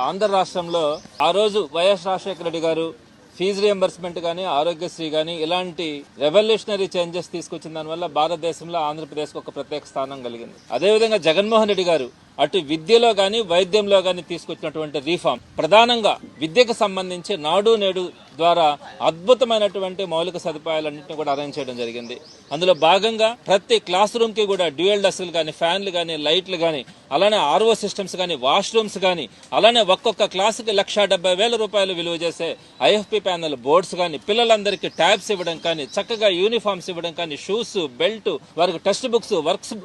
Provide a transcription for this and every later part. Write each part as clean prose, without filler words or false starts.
ఆంధ్ర రాష్ట్రంలో ఆ రోజు వైఎస్ రాజశేఖర రెడ్డి గారు ఫీజు రియంబర్స్మెంట్ కానీ ఆరోగ్యశ్రీ కానీ ఇలాంటి రెవల్యూషనరీ చేంజెస్ తీసుకొచ్చిన దానివల్ల భారతదేశంలో ఆంధ్రప్రదేశ్కి ఒక ప్రత్యేక స్థానం కలిగింది. అదేవిధంగా జగన్మోహన్ రెడ్డి గారు అటు విద్యలో కానీ వైద్యంలో కానీ తీసుకొచ్చినటువంటి రీఫార్మ్, ప్రధానంగా విద్యకు సంబంధించి నాడు నేడు ద్వారా అద్భుతమైనటువంటి మౌలిక సదుపాయాలన్నింటినీ కూడా అరేంజ్ చేయడం జరిగింది. అందులో భాగంగా ప్రతి క్లాస్ రూమ్ కి కూడా డ్యూయల్ డస్క్లు కానీ, ఫ్యాన్లు కానీ, లైట్లు కానీ, అలానే ఆర్ఓ సిస్టమ్స్ కానీ, వాష్రూమ్స్ కానీ, అలానే ఒక్కొక్క క్లాసుకి 1,70,000 రూపాయలు విలువ చేసే ఐఎఫ్పి ప్యానల్ బోర్డ్స్ కానీ, పిల్లలందరికీ ట్యాబ్స్ ఇవ్వడం కానీ, చక్కగా యూనిఫామ్స్ ఇవ్వడం కానీ, షూస్, బెల్ట్, వారికి టెక్స్ట్ బుక్స్,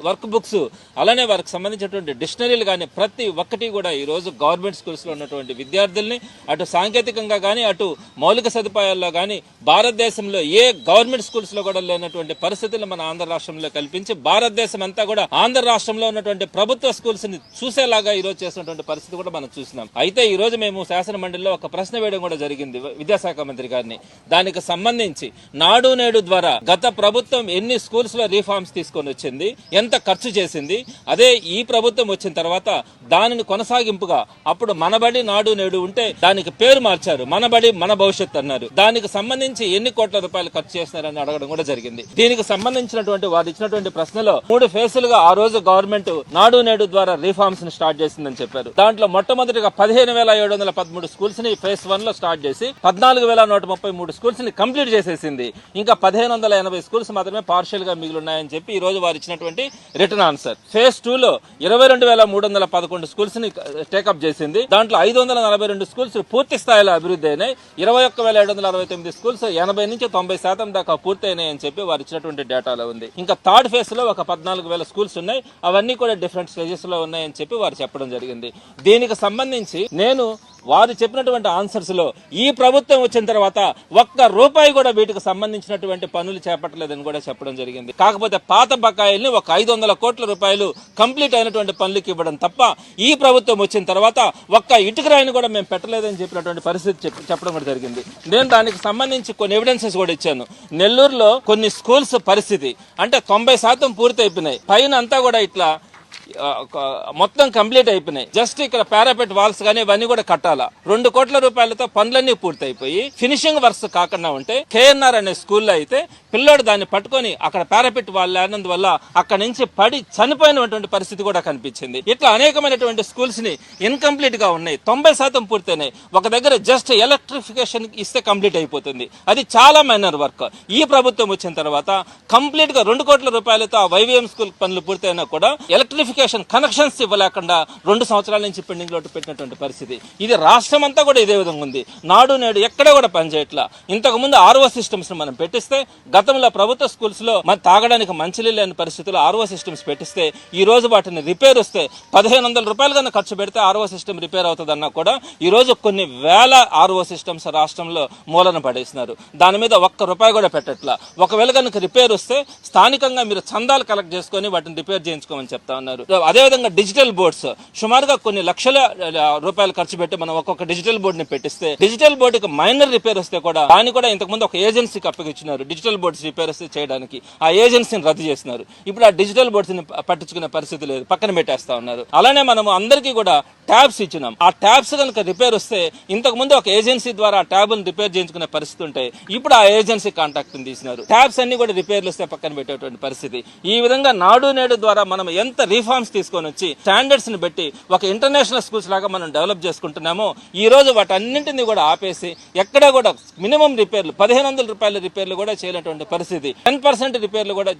వర్క్ బుక్స్, అలానే వారికి సంబంధించినటువంటి డిక్షనరీలు కానీ ప్రతి ఒక్కటి కూడా ఈ రోజు గవర్నమెంట్ స్కూల్స్ లో ఉన్నటువంటి విద్యార్థుల్ని అటు సాంకేతికంగా కానీ, అటు మౌలిక సదుపాయాల్లో కానీ భారతదేశంలో ఏ గవర్నమెంట్ స్కూల్స్ లో కూడా లేనటువంటి పరిస్థితులు మన ఆంధ్ర రాష్ట్రంలో కల్పించి భారతదేశం అంతా కూడా ఆంధ్ర రాష్ట్రంలో ఉన్నటువంటి ప్రభుత్వ స్కూల్స్ ని చూసేలాగా ఈ రోజు చేసినటువంటి పరిస్థితి కూడా మనం చూసినాం. అయితే ఈ రోజు మేము శాసన మండలిలో ఒక ప్రశ్న వేయడం కూడా జరిగింది విద్యాశాఖ మంత్రి గారిని. దానికి సంబంధించి నాడు నేడు ద్వారా గత ప్రభుత్వం ఎన్ని స్కూల్స్ లో రీఫార్మ్స్ తీసుకొని వచ్చింది, ఎంత ఖర్చు చేసింది, అదే ఈ ప్రభుత్వం వచ్చిన తర్వాత దానిని కొనసాగింపుగా అప్పుడు మనబడి నాడు నేడు ఉంటే దానికి పేరు మార్చారు, మనబడి మన భవిష్యత్ అన్నారు. దానికి సంబంధించి ఎన్ని కోట్ల రూపాయలు ఖర్చు చేస్తున్నారని అడగడం కూడా జరిగింది. దీనికి సంబంధించినటువంటి వారు ఇచ్చినటువంటి ప్రశ్నలో 3 ఫేసులుగా ఆ రోజు గవర్నమెంట్ నాడు నేడు ద్వారా రీఫార్మ్స్ ని స్టార్ట్ చేసిందని చెప్పారు. దాంట్లో మొట్టమొదటిగా 15,713 స్కూల్స్ ని ఫేజ్ 1 లో స్టార్ట్ చేసి 14,133 స్కూల్స్ ని కంప్లీట్ చేసేసింది. ఇంకా 1,580 స్కూల్స్ మాత్రమే పార్షియల్ గా మిగిలిన్నాయని చెప్పి ఈ రోజు వారు ఇచ్చినటువంటి రిటర్న్ ఆన్సర్. ఫేజ్ 2 లో 22,311 స్కూల్స్ ని టేకప్ చేసింది. దాంట్లో 542 స్కూల్స్ పూర్తి స్థాయిలో అభివృద్ధి అయినాయి. 21,769 స్కూల్స్ 80 నుంచి 90% దాకా పూర్తయినాయని చెప్పి వారు ఇచ్చినటువంటి డేటాలో ఉంది. ఇంకా థర్డ్ ఫేజ్ లో ఒక 14,000 స్కూల్స్ ఉన్నాయి. అవన్నీ కూడా డిఫరెంట్ స్టేజెస్ లో ఉన్నాయని చెప్పి వారు చెప్పడం జరిగింది. దీనికి సంబంధించి నేను వారు చెప్పినటువంటి ఆన్సర్స్ లో ఈ ప్రభుత్వం వచ్చిన తర్వాత ఒక్క రూపాయి కూడా వీటికి సంబంధించినటువంటి పనులు చేపట్టలేదని కూడా చెప్పడం జరిగింది. కాకపోతే పాత బకాయిల్ని ఒక 500 కోట్ల రూపాయలు కంప్లీట్ అయినటువంటి పనులకి ఇవ్వడం తప్ప ఈ ప్రభుత్వం వచ్చిన తర్వాత ఒక్క ఇటుక రాయిని కూడా మేము పెట్టలేదని చెప్పినటువంటి పరిస్థితి చెప్పడం కూడా జరిగింది. నేను దానికి సంబంధించి కొన్ని ఎవిడెన్సెస్ కూడా ఇచ్చాను. నెల్లూరులో కొన్ని స్కూల్స్ పరిస్థితి అంటే 90% పూర్తి అయిపోయినాయి. పైన అంతా కూడా ఇట్లా మొత్తం కంప్లీట్ అయిపోయినాయి. జస్ట్ ఇక్కడ పారాపెట్ వాల్స్ కానీ ఇవన్నీ కూడా కట్టాలా. 2 కోట్ల రూపాయలతో పనులన్నీ పూర్తయిపోయి ఫినిషింగ్ వర్క్స్ కాకుండా ఉంటే కేఎన్ఆర్ అనే స్కూల్లో అయితే పిల్లోడు దాన్ని పట్టుకొని అక్కడ పారాపెట్ వాల్ లేనందువల్ల అక్కడి నుంచి పడి చనిపోయినటువంటి పరిస్థితి కూడా కనిపించింది. ఇట్లా అనేకమైనటువంటి స్కూల్స్ ని ఇన్కంప్లీట్ గా ఉన్నాయి. 90% పూర్తయినాయి. ఒక దగ్గర జస్ట్ ఎలక్ట్రిఫికేషన్ ఇస్తే కంప్లీట్ అయిపోతుంది. అది చాలా మైనర్ వర్క్. ఈ ప్రభుత్వం వచ్చిన తర్వాత కంప్లీట్ గా 2 కోట్ల రూపాయలతో ఆ వైవిఎం స్కూల్ పనులు పూర్తయినా కూడా ఎలక్ట్రిఫికేషన్ కనెక్షన్స్ ఇవ్వలేకుండా 2 సంవత్సరాల నుంచి పెండింగ్ లో పెట్టినటువంటి పరిస్థితి. ఇది రాష్ట్రం అంతా కూడా ఇదే విధంగా ఉంది. నాడు నేడు ఎక్కడ కూడా పనిచేయట్లా. ఇంతకు ముందు ఆర్ఓ సిస్టమ్స్ మనం పెట్టిస్తే గతంలో ప్రభుత్వ స్కూల్స్ లో తాగడానికి మంచినీళ్ళు లేని పరిస్థితుల్లో ఆర్ఓ సిస్టమ్స్ పెట్టిస్తే ఈ రోజు వాటిని రిపేర్ వస్తే 1,500 రూపాయలు కన్నా ఖర్చు పెడితే ఆర్ఓ సిస్టమ్ రిపేర్ అవుతుందన్నా కూడా ఈ రోజు కొన్ని వేల ఆర్ఓ సిస్టమ్స్ రాష్ట్రంలో మూలన పడేసినారు. దాని మీద ఒక్క రూపాయి కూడా పెట్టట్లా. ఒకవేళ కనుక రిపేర్ వస్తే స్థానికంగా మీరు చందాలు కలెక్ట్ చేసుకుని వాటిని రిపేర్ చేయించుకోమని చెప్తా ఉన్నారు. అదేవిధంగా డిజిటల్ బోర్డ్స్ సుమారుగా కొన్ని లక్షల రూపాయలు ఖర్చు పెట్టి మనం ఒక్కొక్క డిజిటల్ బోర్డు ని పెట్టిస్తే డిజిటల్ బోర్డుకి మైనర్ రిపేర్ వస్తే కూడా దాన్ని కూడా ఇంతకుముందు ఒక ఏజెన్సీకి అప్పగించినారు. డిజిటల్ బోర్డ్స్ రిపేర్ వస్తే చేయడానికి ఆ ఏజెన్సీని రద్దు చేస్తున్నారు. ఇప్పుడు ఆ డిజిటల్ బోర్డ్స్ ని పట్టించుకునే పరిస్థితి లేదు, పక్కన పెట్టేస్తా ఉన్నారు. అలానే మనం అందరికీ కూడా ట్యాబ్స్ ఇచ్చినాం. ఆ ట్యాబ్స్ కనుక రిపేర్ వస్తే ఇంతకు ముందు ఒక ఏజెన్సీ ద్వారా ఆ ట్యాబ్ రిపేర్ చేయించుకునే పరిస్థితి ఉంటే ఇప్పుడు ఆ ఏజెన్సీ కాంటాక్ట్ తీసినారు. ట్యాబ్స్ అన్ని కూడా రిపేర్లు వస్తే పక్కన పెట్టేటువంటి పరిస్థితి. ఈ విధంగా నాడు నేడు ద్వారా మనం ఎంత రీఫార్మ్స్ తీసుకొని వచ్చి స్టాండర్డ్స్ ని బట్టి ఒక ఇంటర్నేషనల్ స్కూల్స్ లాగా మనం డెవలప్ చేసుకుంటున్నామో ఈ రోజు వాటన్నింటినీ కూడా ఆపేసి ఎక్కడ కూడా మినిమం రిపేర్లు 1,500 రూపాయల రిపేర్లు కూడా చేయనటువంటి పరిస్థితి, 10% రిపేర్లు కూడా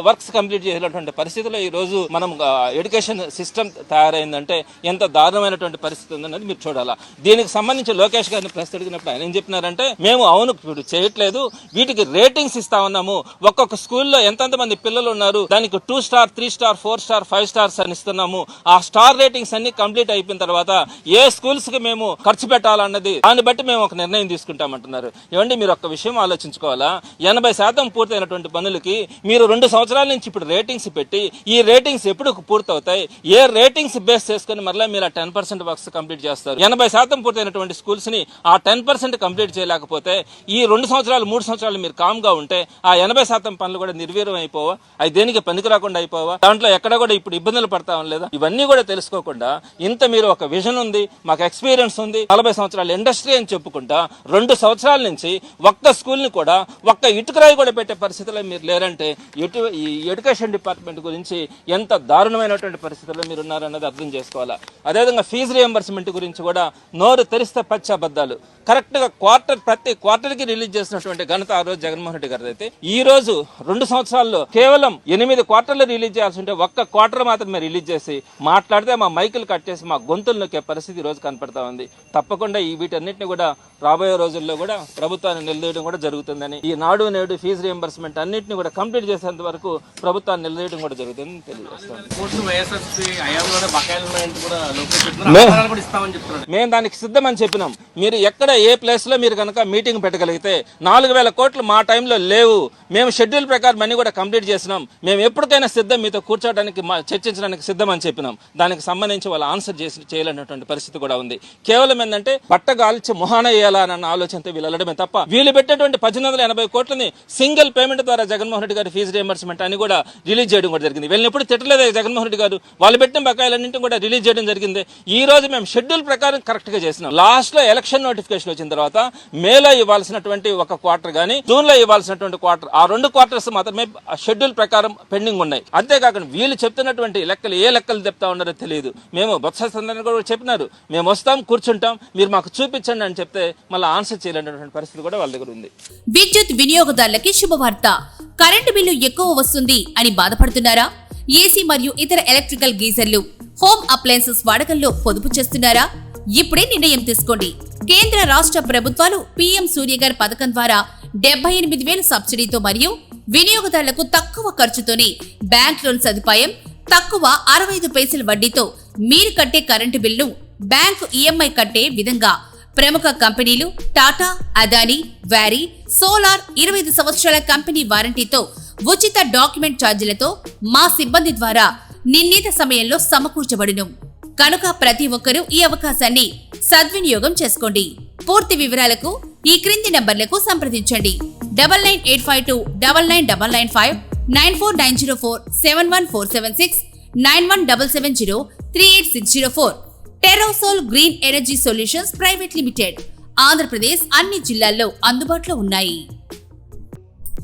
వర్క్స్ కంప్లీట్ చేసినటువంటి పరిస్థితిలో ఈ రోజు మనం ఎడ్యుకేషన్ సిస్టమ్ తయారైందంటే ఎంత దారుణమైనటువంటి పరిస్థితి ఉందన్నది మీరు చూడాలా. దీనికి సంబంధించి లోకేష్ గారిని ప్రశ్న అడిగినప్పుడు ఆయన ఏం చెప్పినారంటే మేము అవును ఇప్పుడు చేయట్లేదు, వీటికి రేటింగ్స్ ఇస్తా ఉన్నాము. ఒక్కొక్క స్కూల్లో ఎంతమంది పిల్లలు ఉన్నారు దానికి 2 స్టార్ 3 స్టార్ 4 స్టార్ 5 స్టార్స్ అని ఇస్తున్నాము. ఆ స్టార్ రేటింగ్స్ అన్ని కంప్లీట్ అయిపోయిన తర్వాత ఏ స్కూల్స్ కి మేము ఖర్చు పెట్టాలన్నది దాన్ని బట్టి మేము ఒక నిర్ణయం తీసుకుంటామంటున్నారు. ఏమండి మీరు ఒక్క విషయం ఆలోచించుకోవాలా. 80% పూర్తయినటువంటి పనులకి మీరు 2 సంవత్సరాల నుంచి ఇప్పుడు రేటింగ్స్ పెట్టి ఈ రేటింగ్స్ ఎప్పుడు పూర్తవుతాయి, ఏ రేటింగ్స్ బేస్ చేసుకుని మరలా మీరు 10% వర్క్స్ కంప్లీట్ చేస్తారు. 80% పూర్తయినటువంటి స్కూల్స్ ని ఆ 10% కంప్లీట్ చేయలేకపోతే ఈ 2 సంవత్సరాలు 3 సంవత్సరాలు మీరు కామ్ గా ఉంటే ఆ 80% పనులు కూడా నిర్వీర్యం అయిపోవా, అవి దేనికి పనికి రాకుండా అయిపోవా. దాంట్లో ఎక్కడ కూడా ఇప్పుడు ఇబ్బంది ఇబ్బందులు పడతాం లేదా? ఇవన్నీ కూడా తెలుసుకోకుండా ఇంత మీరు ఒక విజన్ ఉంది, మాకు ఎక్స్పీరియన్స్ ఉంది, 40 సంవత్సరాల ఇండస్ట్రీ అని చెప్పుకుంటా 2 సంవత్సరాల నుంచి ఒక్క స్కూల్ని కూడా ఒక్క ఇటుకరాయి కూడా పెట్టే పరిస్థితుల్లో మీరు లేరంటే ఈ ఎడ్యుకేషన్ డిపార్ట్మెంట్ గురించి ఎంత దారుణమైనటువంటి పరిస్థితుల్లో మీరు ఉన్నారన్నది అర్థం చేసుకోవాలా. అదేవిధంగా ఫీజు రియంబర్స్మెంట్ గురించి కూడా నోరు తెరిస్తే పచ్చి అబద్ధాలు. కరెక్ట్గా ప్రతి క్వార్టర్కి రిలీజ్ చేసినటువంటి ఘనత ఆ రోజు జగన్మోహన్ రెడ్డి గారిది అయితే, ఈ రోజు 2 సంవత్సరాల్లో కేవలం 8 క్వార్టర్లు రిలీజ్ చేయాల్సి ఉంటే ఒక్క క్వార్టర్ మాత్రమే రిలీజ్ చేసి మాట్లాడితే మా మైకులు కట్ చేసి మా గొంతులు నొక్కే పరిస్థితి ఈ రోజు కనపడతా ఉంది. తప్పకుండా వీటన్నిటిని కూడా రాబోయే రోజుల్లో కూడా ప్రభుత్వాన్ని నిలదీయడం కూడా జరుగుతుందని, ఈ నాడు నేడు ఫీజు రియంబర్స్మెంట్ అన్నింటినీ కూడా కంప్లీట్ చేసేంత వరకు ప్రభుత్వాన్ని నిలదీయడం కూడా జరుగుతుందని తెలియజేస్తాను. మేము దానికి సిద్ధమని చెప్పినాం. మీరు ఎక్కడ ఏ ప్లేస్ లో మీరు కనుక మీటింగ్ పెట్టగలిగితే 4000 కోట్లు మా టైంలో లేవు, మేము షెడ్యూల్ ప్రకారం అన్ని కూడా కంప్లీట్ చేసినాం, మేము ఎప్పటికైనా సిద్ధం మీతో కూర్చోవడానికి చర్చించడానికి సిద్ధం అని చెప్పినాం. దానికి సంబంధించి వాళ్ళు ఆన్సర్ చేయలేనటువంటి పరిస్థితి కూడా ఉంది. కేవలం ఏంటంటే బట్టగాల్చి మొహాన వేయాలన్న ఆలోచనతో వీళ్ళు వెళ్ళడమే తప్ప వీళ్ళు పెట్టేటువంటి 1880 కోట్లని సింగిల్ పేమెంట్ ద్వారా జగన్మోహన్ రెడ్డి గారి ఫీజు రియంబర్స్మెంట్ అని కూడా రిలీజ్ చేయడం కూడా జరిగింది. వీళ్ళని ఎప్పుడు తిట్టలేదే జగన్మోహన్ రెడ్డి గారు, వాళ్ళు పెట్టిన బకాయిలన్నింటినీ కూడా రిలీజ్ చేయడం జరిగింది. ఈ రోజు మేము షెడ్యూల్ ప్రకారం కరెక్ట్ గా చేసినాం. లాస్ట్ లో ఎలక్షన్ నోటిఫికేషన్ వచ్చిన తర్వాత మేలో ఇవ్వాల్సినటువంటి ఒక క్వార్టర్ గానీ జూన్ లో ఇవ్వాల్సినటువంటి క్వార్టర్, ఆ 2 క్వార్టర్స్ మాత్రమే షెడ్యూల్ ప్రకారం పెండింగ్ ఉన్నాయి. అంతేకాకుండా వీళ్ళు చెప్తున్నటువంటి లెక్కలు ఏ లెక్కలు చెప్తా ఉన్నారో తెలియదు. మేము బొత్స సందర్భంగా కూడా చెప్పినారు, మేము వస్తాం కూర్చుంటాం మీరు మాకు చూపించండి అని చెప్తే మళ్ళీ ఆన్సర్ చేయలేనటువంటి పరిస్థితి కూడా వాళ్ళ దగ్గర ఉంది. విద్యుత్ వినియోగదారులకి శుభవార్త. కరెంటు బిల్లు ఎక్కువ వస్తుంది అని బాధపడుతున్నారా? ఏసీ మరియు ఇతర ఎలక్ట్రికల్ గీజర్లు, హోమ్ అప్లయన్సెస్ వాడకంలో పొదుపు చేస్తున్నారా? ఇప్పుడే నిర్ణయం తీసుకోండి. కేంద్ర రాష్ట్ర ప్రభుత్వాలు పీఎం సూర్యగర్ పథకం ద్వారా 78,000 సబ్సిడీతో మరియు వినియోగదారులకు తక్కువ ఖర్చుతోనే బ్యాంక్ లోన్ సదుపాయం, తక్కువ 65 పైసల వడ్డీతో మీరు కట్టే కరెంటు బిల్లు బ్యాంకు ఈఎంఐ కట్టే విధంగా ప్రముఖ కంపెనీలు టాటా, అదానీ, వారీ, సోలార్ 25 సంవత్సరాల కంపెనీ వారంటీతో ఉచిత డాక్యుమెంట్ ఛార్జీలతో మా సిబ్బంది ద్వారా నిర్ణీత సమయంలో సమకూర్చబడును. కనుక ప్రతి ఒక్కరూ ఈ అవకాశాన్ని సద్వినియోగం చేసుకోండి. పూర్తి వివరాలకు ఈ క్రింది నంబర్లకు సంప్రదించండి. 9985299995, 94904714776, 9177038604. Terosol Green Energy Solutions Private Limited. Andhra Pradesh అన్ని జిల్లాల్లో అందుబాటులో ఉన్నాయి.